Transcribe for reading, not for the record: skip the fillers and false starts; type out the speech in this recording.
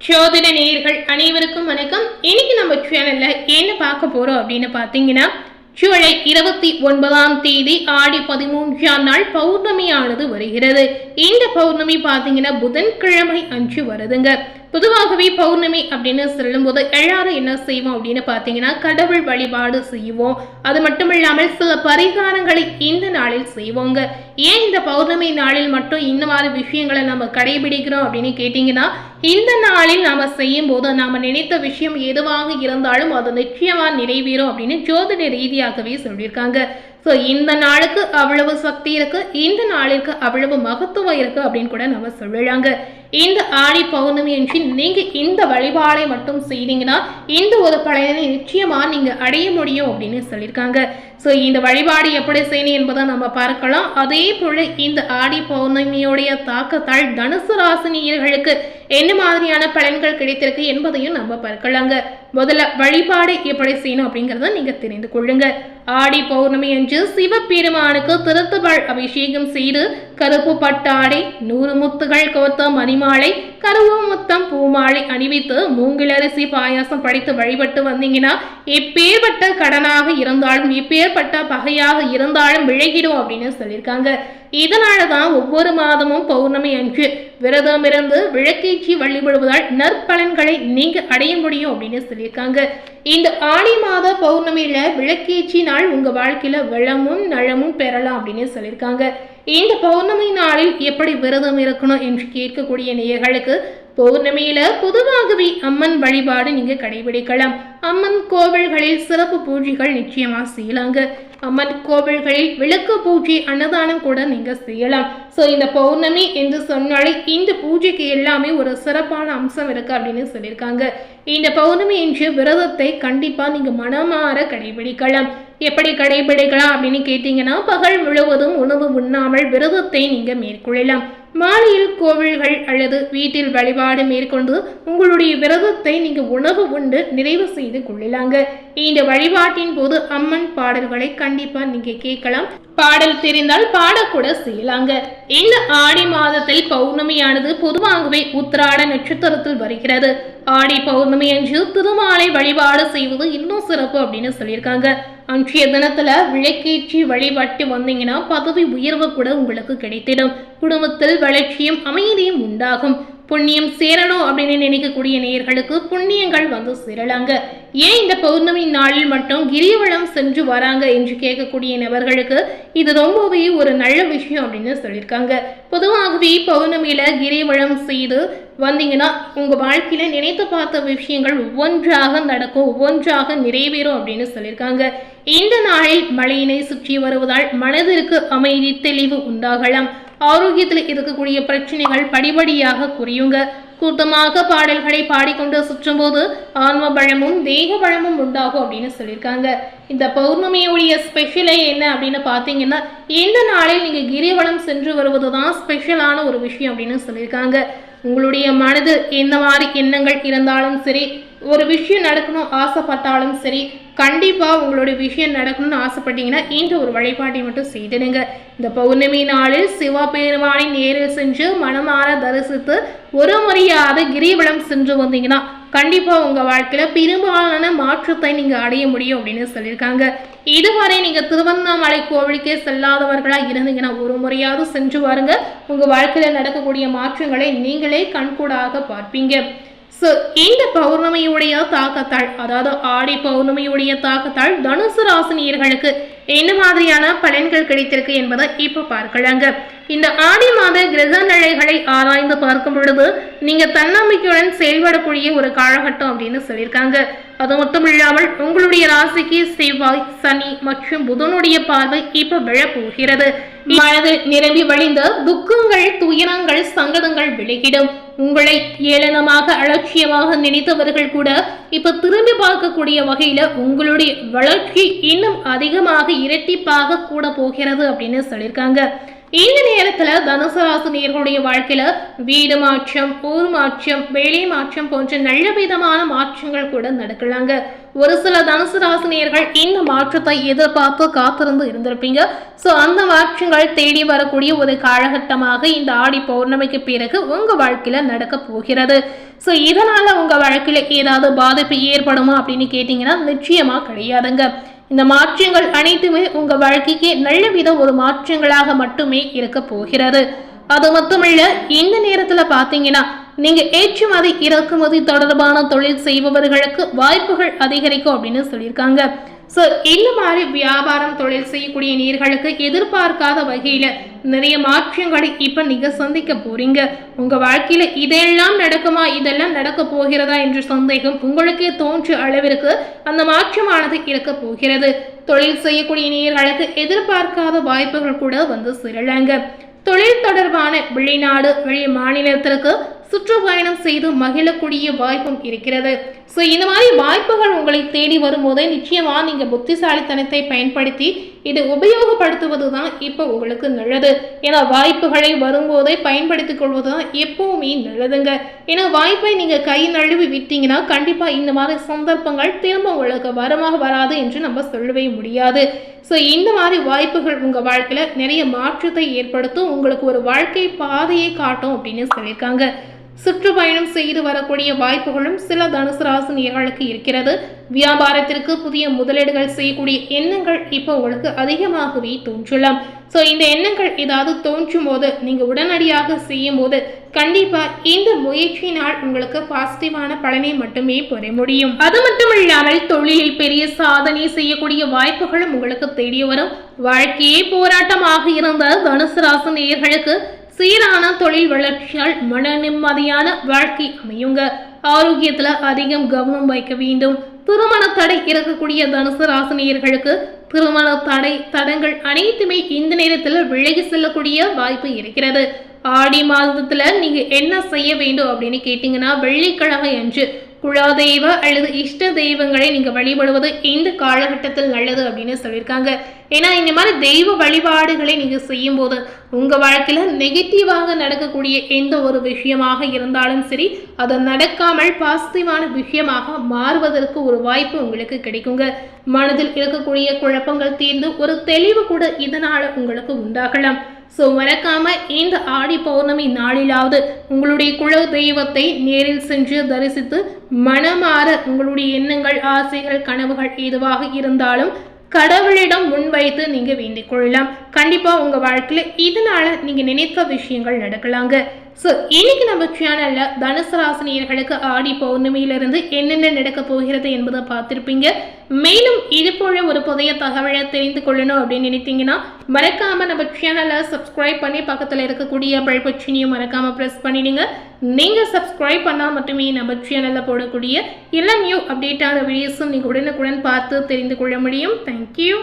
ஜோதிட நேயர்கள் அனைவருக்கும் வணக்கம். இன்னைக்கு நம்ம சேனல்ல என்ன பார்க்க போறோம் அப்படின்னு பாத்தீங்கன்னா, ஜூலை 29ஆம் தேதி ஆடி 13ஆம் நாள் பௌர்ணமியானது வருகிறது. இந்த பௌர்ணமி பாத்தீங்கன்னா புதன்கிழமை அன்று வருதுங்க. பொதுவாகவே பௌர்ணமி அப்படின்னு சொல்லும்போது எல்லாரும் என்ன செய்வோம் அப்படின்னு பார்த்தீங்கன்னா, கடவுள் வழிபாடு செய்வோம். அது மட்டும் இல்லாமல் சில பரிகாரங்களை இந்த நாளில் செய்வோங்க. ஏன் இந்த பௌர்ணமி நாளில் மட்டும் இந்த மாதிரி விஷயங்களை நம்ம கடைபிடிக்கிறோம் அப்படின்னு கேட்டிங்கன்னா, இந்த நாளில் நாம செய்யும் போது நாம நினைத்த விஷயம் எதுவாக இருந்தாலும் அது நிச்சயமா நிறைவேறும் அப்படின்னு ஜோதிட ரீதியாகவே சொல்லியிருக்காங்க. ஸோ இந்த நாளுக்கு அவ்வளவு சக்தி இருக்கு, இந்த நாளிற்கு அவ்வளவு மகத்துவம் இருக்கு அப்படின்னு கூட நம்ம சொல்லலாங்க. இந்த ஆடி பௌர்ணமி அன்று நீங்க இந்த வழிபாடை மட்டும் செய்தீங்கன்னா இந்த ஒரு பலனை நிச்சயமா நீங்க அடைய முடியும் அப்படின்னு சொல்லியிருக்காங்க. ஸோ இந்த வழிபாடு எப்படி செய்யணும் என்பதை நம்ம பார்க்கலாம். அதே போல இந்த ஆடி பௌர்ணமியோடைய தாக்கத்தால் தனுசு ராசினியர்களுக்கு என்ன மாதிரியான பலன்கள் கிடைத்திருக்கு என்பதையும் நம்ம பார்க்கலாங்க. முதல்ல வழிபாடு எப்படி செய்யணும் அப்படிங்கிறத நீங்க தெரிந்து கொள்ளுங்க. ஆடி பௌர்ணமி அன்று சிவபெருமானுக்கு திருத்தபால் அபிஷேகம் செய்து கருப்பு பட்டாடை 100 முத்துகள் கோத்த மணிமாலை கருவு முத்தம் பூமாலை அணிவித்து மூங்கிலரிசி பாயாசம் படைத்து வழிபட்டு வந்தீங்கன்னா எப்பேற்பட்ட கடனாக இருந்தாலும் எப்பேற்பட்ட பகையாக இருந்தாலும் விலகிடும் அப்படின்னு சொல்லியிருக்காங்க. இதனாலதான் ஒவ்வொரு மாதமும் பௌர்ணமி அன்று விரதம் இருந்து விளக்கேற்றி வழிபடுவதால் நற்பலன்களை நீங்க அடைய முடியும் அப்படின்னு சொல்லியிருக்காங்க. இந்த ஆடி மாத பௌர்ணமியில விளக்கேற்றினால் உங்க வாழ்க்கையில வளமும் நலமும் பெறலாம் அப்படின்னு சொல்லியிருக்காங்க. இந்த பௌர்ணமி நாளில் எப்படி விரதம் இருக்கணும் என்று கேட்கக்கூடிய நேயர்களுக்கு பௌர்ணமியில பொதுவாகவே அம்மன் வழிபாடு நீங்க கடைபிடிக்கலாம். அம்மன் கோவில்களில் சிறப்பு பூஜைகள் நிச்சயமா செய்யலாங்க. அம்மன் கோவில்களில் விளக்கு பூஜை அன்னதானம் கூட நீங்க செய்யலாம். ஸோ இந்த பௌர்ணமி என்று சொன்னாலே இந்த பூஜைக்கு எல்லாமே ஒரு சிறப்பான அம்சம் இருக்கு அப்படின்னு சொல்லியிருக்காங்க. இந்த பௌர்ணமி என்று விரதத்தை கண்டிப்பா நீங்க மனமாற கடைபிடிக்கலாம். எப்படி கடைபிடிக்கலாம் அப்படின்னு கேட்டீங்கன்னா, பகல் முழுவதும் உணவு உண்ணாமல் விரதத்தை நீங்க மேற்கொள்ளலாம். மாலையில் கோவில்கள் அல்லது வீட்டில் வழிபாடு மேற்கொண்டு உங்களுடைய விரதத்தை நீங்க உணவு உண்டு நிறைவு செய்து கொள்ளலாங்க. இந்த வழிபாட்டின் போது அம்மன் பாடல்களை கண்டிப்பா நீங்க கேட்கலாம். பாடல் தெரிந்தால் பாடக்கூட செய்யலாங்க. இந்த ஆடி மாதத்தில் பௌர்ணமியானது பொதுவாகவே உத்திராட நட்சத்திரத்தில் வருகிறது. ஆடி பௌர்ணமி அன்று திருமாலை வழிபாடு செய்வது இன்னும் சிறப்பு அப்படின்னு சொல்லியிருக்காங்க. அன்றைய தினத்துல விளக்கேற்றி வழிபட்டு வந்தீங்கன்னா பதவி உயர்வு கூட உங்களுக்கு கிடைத்திடும். குடும்பத்தில் வளர்ச்சியும் அமைதியும் உண்டாகும். புண்ணியம் சேரணும் அப்படின்னு நினைக்கக்கூடிய நேயர்களுக்கு புண்ணியங்கள் வந்து சேரலாங்க. ஏன் இந்த பௌர்ணமி நாளில் மட்டும் கிரிவலம் சென்று வராங்க என்று கேட்கக்கூடிய நபர்களுக்கு இது ரொம்பவே ஒரு நல்ல விஷயம் அப்படின்னு சொல்லியிருக்காங்க. பொதுவாகவே பௌர்ணமியில கிரிவலம் செய்து வந்தீங்கன்னா உங்க வாழ்க்கையில நினைத்து பார்த்த விஷயங்கள் ஒவ்வொன்றாக நடக்கும், ஒவ்வொன்றாக நிறைவேறும் அப்படின்னு சொல்லியிருக்காங்க. இந்த நாளில் மழையினை சுற்றி வருவதால் மனதிற்கு அமைதி தெளிவு உண்டாகலாம். ஆரோக்கியத்தில் இருக்கக்கூடிய பிரச்சனைகள் படிப்படியாக குறையுங்க. கூட்டமாக பாடல்களை பாடிக்கொண்டு சுற்றும் போது ஆன்ம பலமும் தேக பலமும் உண்டாகும் அப்படின்னு சொல்லியிருக்காங்க. இந்த பௌர்ணமியுடைய ஸ்பெஷலே என்ன அப்படின்னு பார்த்தீங்கன்னா, இந்த நாளில் நீங்க கிரிவலம் சென்று வருவதுதான் ஸ்பெஷலான ஒரு விஷயம் அப்படின்னு சொல்லியிருக்காங்க. உங்களுடைய மனது எந்த மாதிரி எண்ணங்கள் இருந்தாலும் சரி, ஒரு விஷயம் நடக்கணும் ஆசைப்பட்டாலும் சரி, கண்டிப்பா உங்களுடைய விஷயம் நடக்கணும்னு ஆசைப்பட்டீங்கன்னா இந்த ஒரு வழிபாட்டை மட்டும் செய்திடுங்க. இந்த பௌர்ணமி நாளில் சிவபெருமானை நேரில் சென்று மனமாற தரிசித்து ஒரு முறையாவது கிரிவலம் சென்று வந்தீங்கன்னா கண்டிப்பா உங்க வாழ்க்கையில பெரும்பாலான மாற்றத்தை நீங்க அடைய முடியும் அப்படின்னு சொல்லியிருக்காங்க. இதுவரை நீங்க திருவண்ணாமலை கோவிலுக்கே செல்லாதவர்களா இருந்தீங்கன்னா ஒரு முறையாவது சென்று வாருங்க. உங்க வாழ்க்கையில நடக்கக்கூடிய மாற்றங்களை நீங்களே கண்கூடாக பார்ப்பீங்க. ஸோ இந்த பௌர்ணமியுடைய தாக்கத்தால், அதாவது ஆடி பௌர்ணமியுடைய தாக்கத்தால் தனுசு ராசினியர்களுக்கு என்ன மாதிரியான பலன்கள் கிடைத்திருக்கு என்பதை இப்ப பார்க்கலாங்க. இந்த ஆடி மாத கிரக நிலைகளை ஆராய்ந்து பார்க்கும் பொழுது நீங்க தன்னம்பிக்கையுடன் செயல்படக்கூடிய ஒரு காலகட்டம் அப்படின்னு சொல்லியிருக்காங்க. அது மட்டும் இல்லாமல் உங்களுடைய ராசிக்கு செவ்வாய், சனி மற்றும் புதனுடைய பார்வை இப்ப விழப்போகிறது. மனது நிரம்பி வழிந்த துக்கங்கள், துயரங்கள், சங்கடங்கள் விலகிடும். உங்களை ஏளனமாக அலட்சியமாக நினைத்தவர்கள் கூட இப்ப திரும்பி பார்க்கக்கூடிய வகையில உங்களுடைய வளர்ச்சி இன்னும் அதிகமாக இரட்டிப்பாக கூட போகிறது அப்படின்னு சொல்லியிருக்காங்க. இந்த நேரத்துல தனுசு ராசி நேயர்களுடைய வாழ்க்கையில வீடு மாற்றம், ஊர் மாற்றம், வேலை மாற்றம் போன்ற நல்ல விதமான மாற்றங்கள் கூட நடக்கலாங்க. ஒரு சில தனுசு ராசி நேயர்கள் இந்த மாற்றத்தை எதிர்பார்த்து காத்திருந்து இருந்திருப்பீங்க. ஸோ அந்த மாற்றங்கள் தேடி வரக்கூடிய ஒரு காலகட்டமாக இந்த ஆடி பௌர்ணமிக்கு பிறகு உங்க வாழ்க்கையில நடக்க போகிறது. ஸோ இதனால உங்க வாழ்க்கையில ஏதாவது பாதிப்பு ஏற்படுமா அப்படின்னு கேட்டீங்கன்னா நிச்சயமா கிடையாதுங்க. இந்த மாற்றங்கள் அனைத்துமே உங்க வாழ்க்கைக்கு நல்ல வித ஒரு மாற்றங்களாக மட்டுமே இருக்க போகிறது. அது மட்டுமல்ல, இந்த நேரத்துல பாத்தீங்கன்னா நீங்க ஏற்றுமதி இறக்குமதி தொடர்பான தொழில் செய்பவர்களுக்கு வாய்ப்புகள் அதிகரிக்கும் அப்படின்னு சொல்லியிருக்காங்க. ஸோ இந்த மாதிரி வியாபாரம் தொழில் செய்யக்கூடிய நேயர்களுக்கு எதிர்பார்க்காத வகையில நிறைய மாற்றங்களை இப்ப நீங்க சந்திக்க போறீங்க. உங்க வாழ்க்கையில இதெல்லாம் நடக்குமா, இதெல்லாம் நடக்க போகிறதா என்ற சந்தேகம் உங்களுக்கே தோன்ற அளவிற்கு அந்த மாற்றமானது இருக்க போகிறது. தொழில் செய்யக்கூடிய நேயர்களுக்கு எதிர்பார்க்காத வாய்ப்புகள் கூட வந்து சேரலாங்க. தொழில் தொடர்பான வெளிநாடு வெளி மாநிலத்திற்கு சுற்றுப்பயணம் செய்து மகிழக்கூடிய வாய்ப்பும் இருக்கிறது. ஸோ இந்த மாதிரி வாய்ப்புகள் உங்களை தேடி வரும்போதே நிச்சயமா நீங்க புத்திசாலித்தனத்தை பயன்படுத்தி இதை உபயோகப்படுத்துவது தான் இப்போ உங்களுக்கு நல்லது. ஏன்னா வாய்ப்புகளை வரும்போதே பயன்படுத்திக் கொள்வது தான் எப்பவுமே நல்லதுங்க. ஏன்னா வாய்ப்பை நீங்க கை நழுவி விட்டீங்கன்னா கண்டிப்பா இந்த மாதிரி சந்தர்ப்பங்கள் திரும்ப உங்களுக்கு வரமாக வராது என்று நம்ம சொல்லவே முடியாது. ஸோ இந்த மாதிரி வாய்ப்புகள் உங்க வாழ்க்கையில நிறைய மாற்றத்தை ஏற்படுத்தும், உங்களுக்கு ஒரு வாழ்க்கை பாதையை காட்டும் அப்படின்னு சொல்லியிருக்காங்க. சுற்றுப்பயணம் செய்து வரக்கூடிய வாய்ப்புகளும் சில தனுசு ராசி நேயர்களுக்கு இருக்கிறது. வியாபாரத்திற்கு புதிய முதலீடுகள் செய்யக்கூடிய எண்ணங்கள் இப்போ உங்களுக்கு அதிகமாகவே தோன்றலாம். ஸோ இந்த எண்ணங்கள் ஏதாவது தோன்றும் போது நீங்க உடனடியாக செய்யும் போது கண்டிப்பா இந்த முயற்சியினால் உங்களுக்கு பாசிட்டிவான பலனை மட்டுமே பெற முடியும். அது மட்டும் இல்லாமல் தொழிலில் பெரிய சாதனை செய்யக்கூடிய வாய்ப்புகளும் உங்களுக்கு தெரிய வரும். வாழ்க்கையே போராட்டமாக இருந்த தனுசு ராசி நேயர்களுக்கு சீரான தொழில் வளர்ச்சியால் மன நிம்மதியான வாழ்க்கை அமையுங்க. ஆரோக்கியத்துல அதிகம் கவனம் வைக்க வேண்டும். திருமண தடை இருக்கக்கூடிய தனுசு ராசி நேயர்களுக்கு திருமண தடங்கள் அனைத்துமே இந்த நேரத்தில் விலகி செல்லக்கூடிய வாய்ப்பு இருக்கிறது. ஆடி மாதத்துல நீங்க என்ன செய்ய வேண்டும் அப்படின்னு கேட்டீங்கன்னா, வெள்ளிக்கிழமை அன்று குலதெய்வ அல்லது இஷ்ட தெய்வங்களை நீங்க வழிபடுவது இந்த காலகட்டத்தில் நல்லது அப்படின்னு சொல்லியிருக்காங்க. ஏன்னா இந்த மாதிரி தெய்வ வழிபாடுகளை நீங்க செய்யும் போது உங்க வாழ்க்கையில நெகட்டிவாக நடக்கக்கூடிய எந்த ஒரு விஷயமாக இருந்தாலும் சரி, அதை நடக்காமல் பாசிட்டிவான விஷயமாக மாறுவதற்கு ஒரு வாய்ப்பு உங்களுக்கு கிடைக்குங்க. மனதில் இருக்கக்கூடிய குழப்பங்கள் தீர்ந்து ஒரு தெளிவு கூட இதனால உங்களுக்கு உண்டாகலாம். ஸோ மறக்காம இந்த ஆடி பௌர்ணமி நாளிலாவது உங்களுடைய குல தெய்வத்தை நேரில் சென்று தரிசித்து மனமாற உங்களுடைய எண்ணங்கள், ஆசைகள், கனவுகள் எதுவாக இருந்தாலும் கடவுளிடம் முன்வைத்து நீங்க வேண்டிக் கொள்ளலாம். கண்டிப்பா உங்க வாழ்க்கையில இதனால நீங்க நினைத்த விஷயங்கள் நடக்கலாங்க. ஸோ இன்னைக்கு நம்ம சேனல்ல தனுசு ராசி நேயர்களுக்கு ஆடி பௌர்ணமியிலிருந்து என்னென்ன நடக்க போகிறது என்பதை பார்த்திருப்பீங்க. மேலும் இது போல ஒரு புதிய தகவலை தெரிந்து கொள்ளணும் அப்படின்னு நினைத்தீங்கன்னா மறக்காம நம்ம சேனலை சப்ஸ்கிரைப் பண்ணி பக்கத்துல இருக்கக்கூடிய பெல் பட்டனையும் மறக்காம பிரஸ் பண்ணிடுங்க. நீங்க சப்ஸ்கிரைப் பண்ணா மட்டுமே நம்ம சேனல்ல போடக்கூடிய எல்லா நியூ அப்டேட்டான வீடியோஸும் நீங்க உடனுக்குடன் பார்த்து தெரிந்து கொள்ள முடியும். தேங்க்யூ.